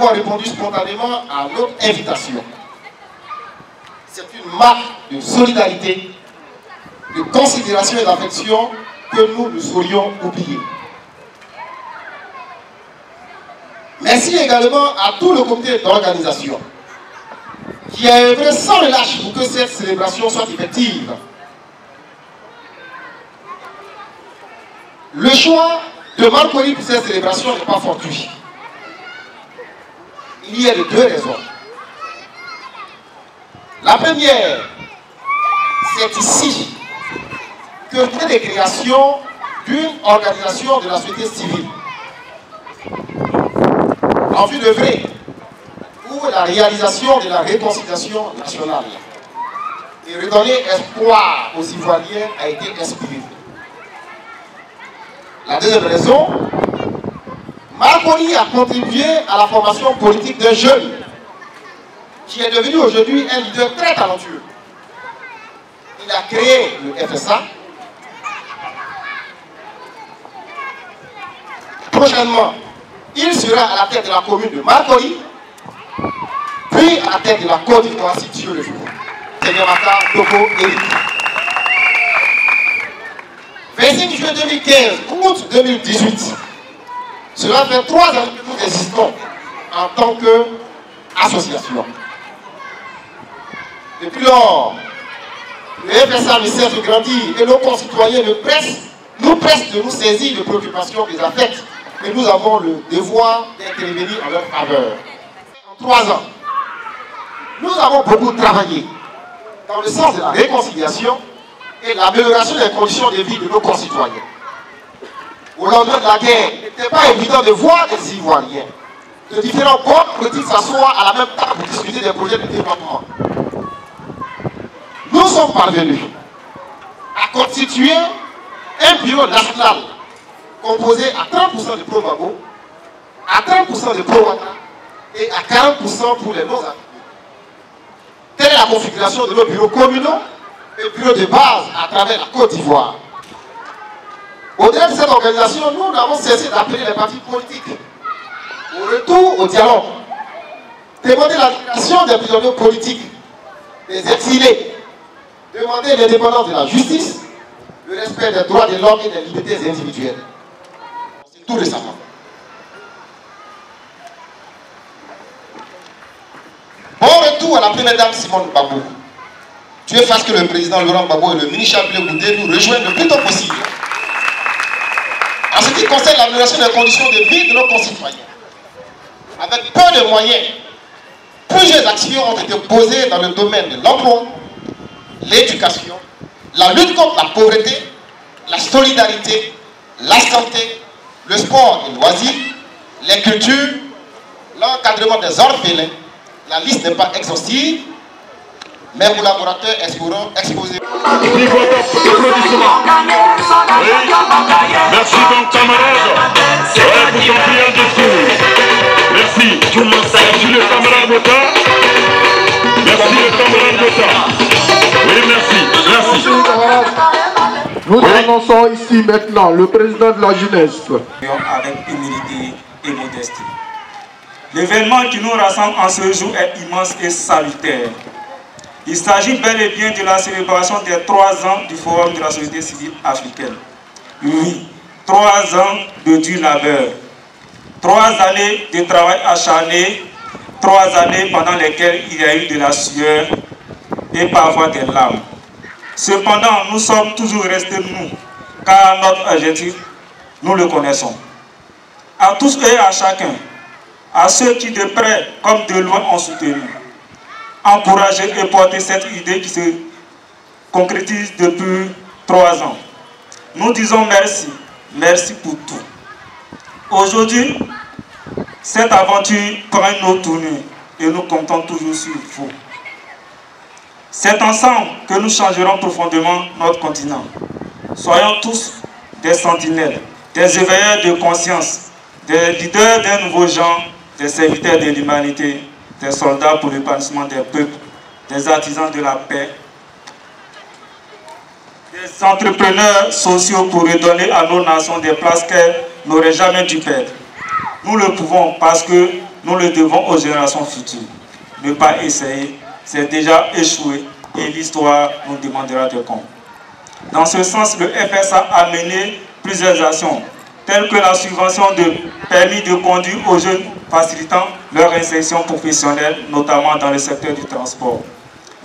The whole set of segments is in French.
d'avoir répondu spontanément à notre invitation. C'est une marque de solidarité, de considération et d'affection que nous ne saurions oublier. Merci également à tout le comité d'organisation qui a œuvré sans relâche pour que cette célébration soit effective. Le choix de Marcory pour cette célébration n'est pas fortuit. Il y a de deux raisons. La première, c'est ici que l'idée de création d'une organisation de la société civile en vue d'œuvrer pour la réalisation de la réconciliation nationale et redonner espoir aux Ivoiriens a été inspirée. La deuxième raison, Marcory a contribué à la formation politique d'un jeune qui est devenu aujourd'hui un leader très talentueux. Il a créé le FSA. Prochainement, il sera à la tête de la commune de Marcory, puis à la tête de la Côte d'Ivoire, si Dieu le veut. Tenyamaka Toko Eric. 25 juin 2015, août 2018, cela fait 3 ans que nous existons en tant qu'association. Depuis lors, le FSA ne cesse de grandir et nos concitoyens nous pressent de nous saisir de préoccupations qui les affectent et nous avons le devoir d'intervenir en leur faveur. En 3 ans, nous avons beaucoup travaillé dans le sens de la réconciliation et l'amélioration des conditions de vie de nos concitoyens. Au lendemain de la guerre, il n'était pas évident de voir des Ivoiriens de différents groupes politiques s'asseoir à la même table pour discuter des projets de développement. Nous sommes parvenus à constituer un bureau national composé à 30% de pro-Gbagbo, à 30% de pro-Ouattara et à 40% pour les non-affiliés. Telle est la configuration de nos bureaux communaux et bureaux de base à travers la Côte d'Ivoire. Au-delà de cette organisation, nous n'avons cessé d'appeler les partis politiques au retour au dialogue, demander la libération des prisonniers politiques, des exilés, demander l'indépendance de la justice, le respect des droits de l'homme et des libertés individuelles. C'est tout récemment. Bon retour à la première dame Simone Gbagbo. Dieu fasse que le président Laurent Gbagbo et le ministre Chapelet Goudé nous rejoignent le plus tôt possible. En ce qui concerne l'amélioration des conditions de vie de nos concitoyens, avec peu de moyens, plusieurs actions ont été posées dans le domaine de l'emploi, l'éducation, la lutte contre la pauvreté, la solidarité, la santé, le sport et loisirs, les cultures, l'encadrement des orphelins. La liste n'est pas exhaustive. Mes collaborateurs exposeront. Vive votre applaudissement. Oui. Merci donc camarades. Vous en priez en dessous. Merci. Tout le monde salue. Merci les camarades d'État. Merci les camarades d'État. Oui, merci. Merci. Nous annonçons ici maintenant le président de la jeunesse. Avec humilité et modestie. L'événement qui nous rassemble en ce jour est immense et salutaire. Il s'agit bel et bien de la célébration des 3 ans du Forum de la société civile africaine. Oui, 3 ans de dur labeur, 3 années de travail acharné, 3 années pendant lesquelles il y a eu de la sueur et parfois des larmes. Cependant, nous sommes toujours restés nous, car notre objectif, nous le connaissons. À tous et à chacun, à ceux qui de près comme de loin ont soutenu, encourager et porter cette idée qui se concrétise depuis 3 ans. Nous disons merci, merci pour tout. Aujourd'hui, cette aventure prend une autre tournure et nous comptons toujours sur vous. C'est ensemble que nous changerons profondément notre continent. Soyons tous des sentinelles, des éveilleurs de conscience, des leaders d'un nouveau genre, des serviteurs de l'humanité, des soldats pour l'épanouissement des peuples, des artisans de la paix, des entrepreneurs sociaux pour redonner à nos nations des places qu'elles n'auraient jamais dû perdre. Nous le pouvons parce que nous le devons aux générations futures. Ne pas essayer, c'est déjà échoué et l'histoire nous demandera des comptes. Dans ce sens, le FSA a mené plusieurs actions, telles que la subvention de permis de conduire aux jeunes facilitant leur insertion professionnelle, notamment dans le secteur du transport.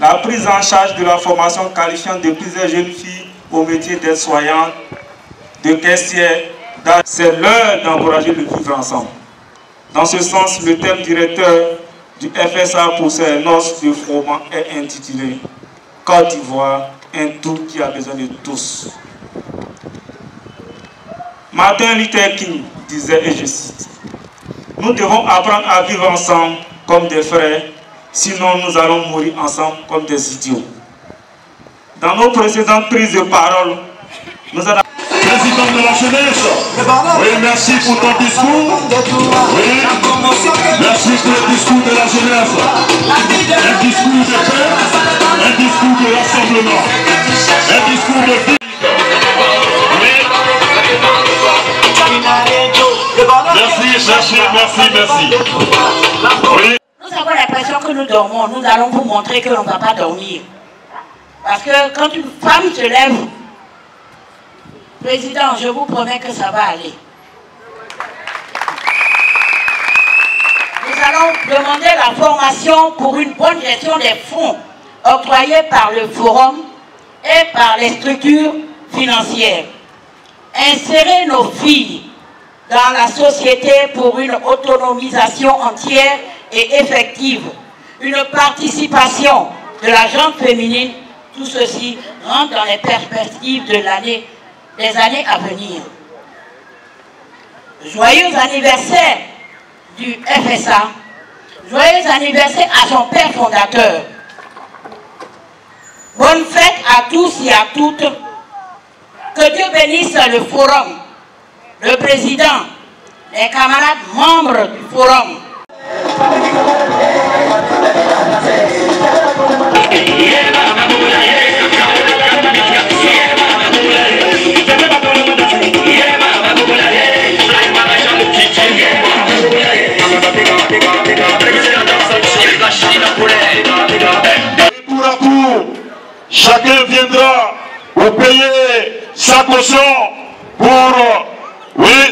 La prise en charge de la formation qualifiante de plusieurs jeunes filles au métier d'aide-soignante, de caissière. C'est l'heure d'encourager le vivre ensemble. Dans ce sens, le thème directeur du FSA pour ces noces de froment est intitulé « Côte d'Ivoire, un tout qui a besoin de tous ». Martin Luther King disait, et je cite, « Nous devons apprendre à vivre ensemble comme des frères, sinon nous allons mourir ensemble comme des idiots. » Dans nos précédentes prises de parole, nous avons... Président de la jeunesse, oui, merci pour ton discours. Oui, merci pour le discours de la jeunesse. Un discours de paix, un discours de rassemblement, un discours de vie. Merci. Oui. Nous avons l'impression que nous dormons. Nous allons vous montrer que l'on ne va pas dormir. Parce que quand une femme se lève, Président, je vous promets que ça va aller. Nous allons demander la formation pour une bonne gestion des fonds octroyés par le Forum et par les structures financières. Insérer nos filles dans la société pour une autonomisation entière et effective, une participation de la gente féminine, tout ceci rentre dans les perspectives de des années à venir. Joyeux anniversaire du FSA, joyeux anniversaire à son père fondateur. Bonne fête à tous et à toutes. Que Dieu bénisse le Forum, le président, les camarades membres du Forum. Tour à tour, chacun viendra pour payer sa caution pour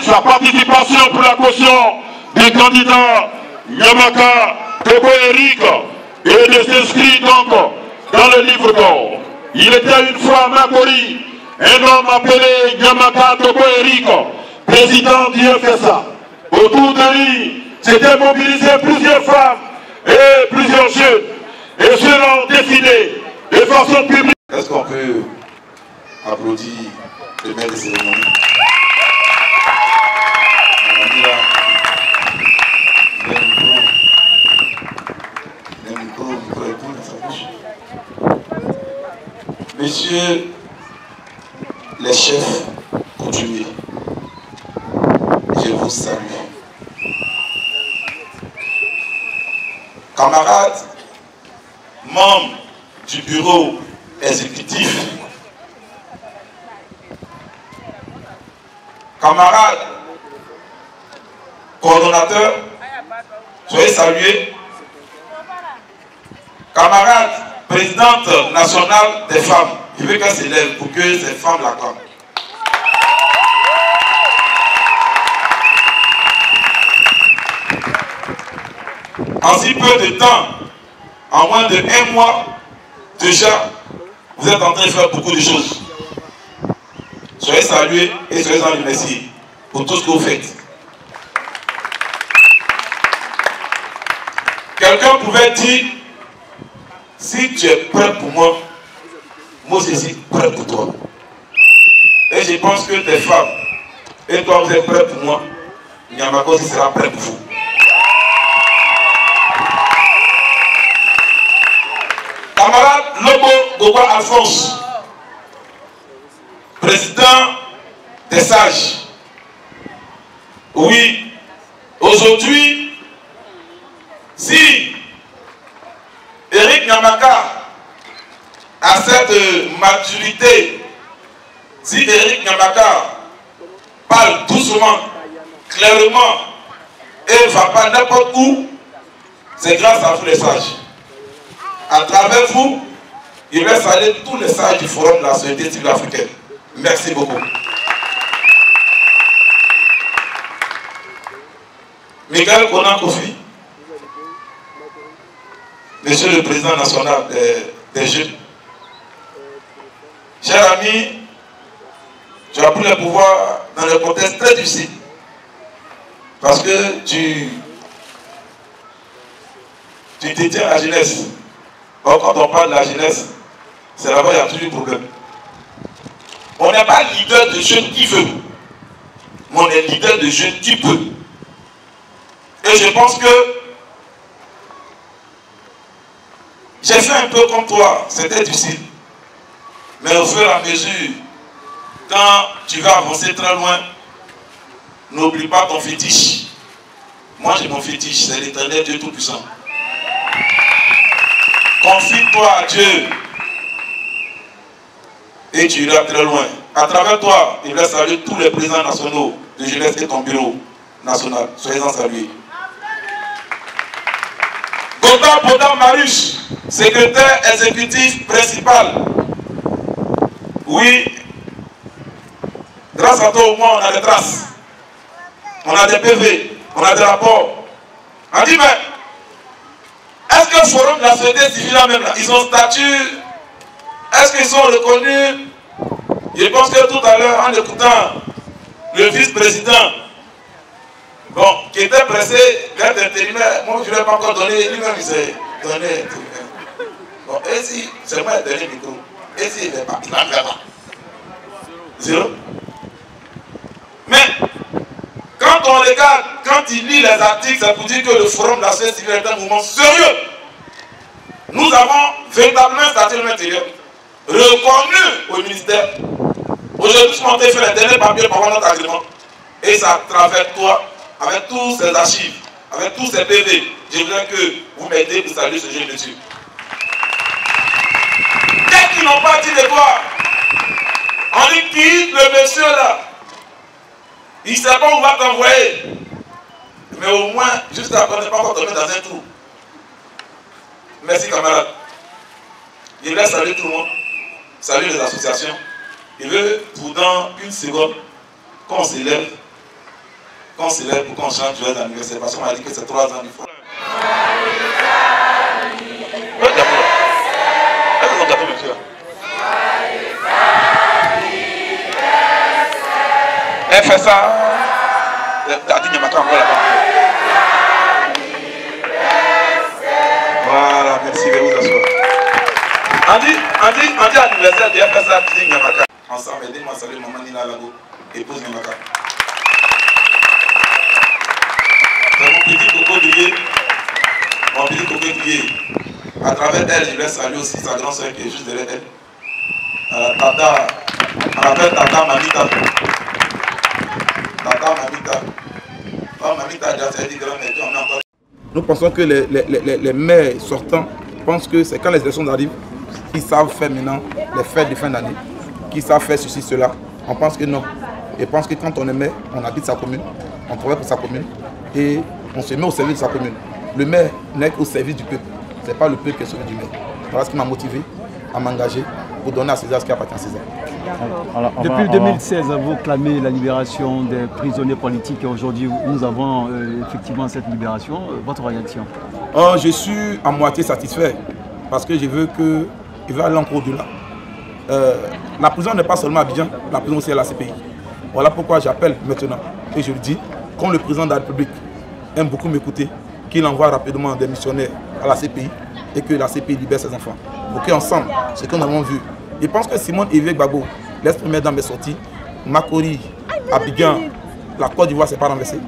sa participation pour la caution du candidat Nyamaka Togo Eric et de s'inscrire donc dans le livre d'or. Il était une fois à Makori un homme appelé Nyamaka Togo Eric, président du FSA. Autour de lui s'étaient mobilisées plusieurs femmes et plusieurs jeunes, et ceux-là ont décidé de façon publique. Est-ce qu'on peut applaudir le maire de cérémonie? Messieurs les chefs coutumiers, je vous salue. Camarades, membres du bureau exécutif, camarades, coordonnateurs, soyez salués. Camarades, présidente nationale des femmes, je veux qu'elle s'élève pour que ces femmes l'accordent. En si peu de temps, en moins de 1 mois, déjà, vous êtes en train de faire beaucoup de choses. Soyez salués et soyez en remerciés pour tout ce que vous faites. Quelqu'un pouvait dire, si tu es prêt pour moi, moi aussi je suis prêt pour toi. Et je pense que tes femmes et toi vous êtes prêts pour moi, Nyamaka aussi sera prêt pour vous. Camarade Lobo Goba Alphonse, président des sages. Oui, aujourd'hui, si Eric Nyamaka a cette maturité, si Eric Nyamaka parle doucement, clairement, et ne va pas n'importe où, c'est grâce à vous les sages. À travers vous, il va saluer tous les sages du Forum de la société civile africaine. Merci beaucoup. Michael Konan Kofi, Monsieur le Président national des Jeunes, cher ami, tu as pris le pouvoir dans le contexte très difficile. Parce que tu détiens la jeunesse. Or, quand on parle de la jeunesse, c'est là-bas qu'il y a toujours problème. On n'est pas leader de jeunes qui veut, mais on est leader de jeunes qui peut. Et je pense que j'ai fait un peu comme toi, c'était difficile. Mais au fur et à mesure, quand tu vas avancer très loin, n'oublie pas ton fétiche. Moi j'ai mon fétiche, c'est l'Éternel Dieu Tout-Puissant. Confie-toi à Dieu et tu iras très loin. À travers toi, il va saluer tous les présidents nationaux de jeunesse et ton bureau national. Soyez-en salués. Gota Bodam Marish, secrétaire exécutif principal. Oui, grâce à toi au moins on a des traces. On a des PV, on a des rapports. On dit, mais est-ce que le forum de la société civile là même là, ils ont statut? Est-ce qu'ils sont reconnus? Je pense que tout à l'heure, en écoutant le vice-président, bon, qui était pressé d'être intérimaire, moi je ne l'ai pas encore donné, lui-même il s'est donné intérimaire. Bon, et si, c'est moi le dernier micro, et s'il ne l'est pas, il n'en fait pas. Zéro. Mais, quand on regarde, quand il lit les articles, ça pour dire que le forum de la société civile est un mouvement sérieux. Nous avons véritablement un statut de l'intérieur, reconnu au ministère. Aujourd'hui, on a fait les derniers papiers pour avoir notre agrément. Et ça travers toi, avec tous ces archives, avec tous ces PV. Je voudrais que vous m'aidez pour saluer ce jeune monsieur. Qu'est-ce qu'ils n'ont pas dit de toi? On dit quitte le monsieur là. Il ne sait pas où on va t'envoyer. Mais au moins, juste après, on n'est pas encore tombé dans un trou. Merci camarade. Il laisse saluer tout le monde. Saluer les associations. Il veut, pour dans une seconde, qu'on s'élève. Qu'on s'élève pour qu'on chante joyeux anniversaire. Parce qu'on m'a dit que c'est 3 ans du forum. Elle fait ça. T'as dit Nyamaka encore là-bas. Voilà, merci de vous asseoir. On dit anniversaire de FSA, tu dis Nyamaka. Ensemble, aidez-moi à saluer maman Nina Lago, épouse Nyamaka. C'est mon petit coco grillé. Mon petit coco grillé. À travers elle, je vais saluer aussi sa grande soeur qui est juste derrière elle. Tata, on appelle Tata Mamita. Nous pensons que les maires sortants pensent que c'est quand les élections arrivent qu'ils savent faire maintenant les fêtes de fin d'année, qu'ils savent faire ceci, cela. On pense que non. Et pense que quand on est maire, on habite sa commune, on travaille pour sa commune et on se met au service de sa commune. Le maire n'est qu'au service du peuple. Ce n'est pas le peuple qui est sauvé du maire. Voilà ce qui m'a motivé à m'engager pour donner à César ce qui appartient à César. Depuis 2016, vous clamez la libération des prisonniers politiques et aujourd'hui nous avons effectivement cette libération. Votre réaction? Je suis à moitié satisfait parce que je veux qu'il va aller encore au-delà. La prison n'est pas seulement à Abidjan, la prison aussi à la CPI. Voilà pourquoi j'appelle maintenant et je le dis, comme le président de la République aime beaucoup m'écouter, qu'il envoie rapidement des missionnaires à la CPI et que la CPI libère ses enfants. Pour qu'ensemble, ce que nous avons vu, je pense que Simone Evé Gbagbo, l'ex-première dame est sortie, Makori, Abidjan, la Côte d'Ivoire s'est pas renversée.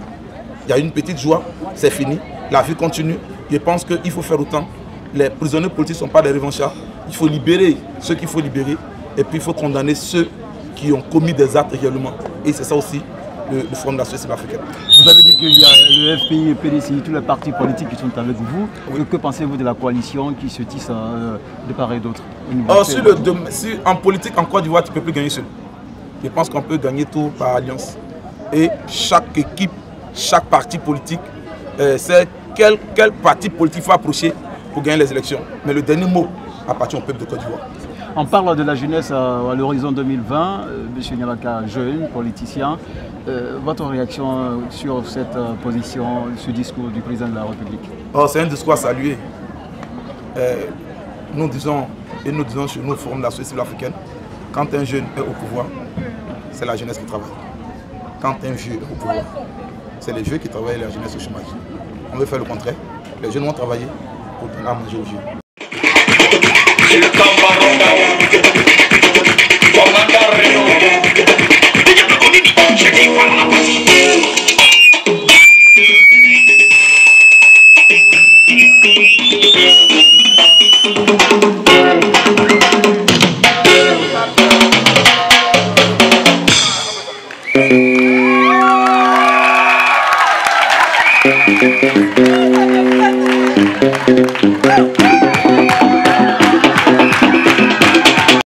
Il y a une petite joie, c'est fini, la vie continue. Je pense qu'il faut faire autant. Les prisonniers politiques ne sont pas des revanchards. Il faut libérer ceux qu'il faut libérer et puis il faut condamner ceux qui ont commis des actes réellement. Et c'est ça aussi le Forum de la société africaine. Vous avez dit qu'il y a le FPI, le PDCI, tous les partis politiques qui sont avec vous. Oui. Que pensez-vous de la coalition qui se tisse de part et d'autre? En politique, en Côte d'Ivoire, tu ne peux plus gagner seul. Je pense qu'on peut gagner tout par alliance. Et chaque équipe, chaque parti politique c'est quel parti politique faut approcher pour gagner les élections. Mais le dernier mot appartient au peuple de Côte d'Ivoire. On parle de la jeunesse à l'horizon 2020. M. Nialaka, jeune, politicien. Votre réaction sur cette position, ce discours du président de la République? C'est un discours à saluer. Nous disons sur nos forums de la société civile africaine, quand un jeune est au pouvoir, c'est la jeunesse qui travaille. Quand un vieux est au pouvoir, c'est les vieux qui travaillent et la jeunesse au chômage. On veut faire le contraire. Les jeunes vont travailler pour donner à manger aux vieux. Thank you.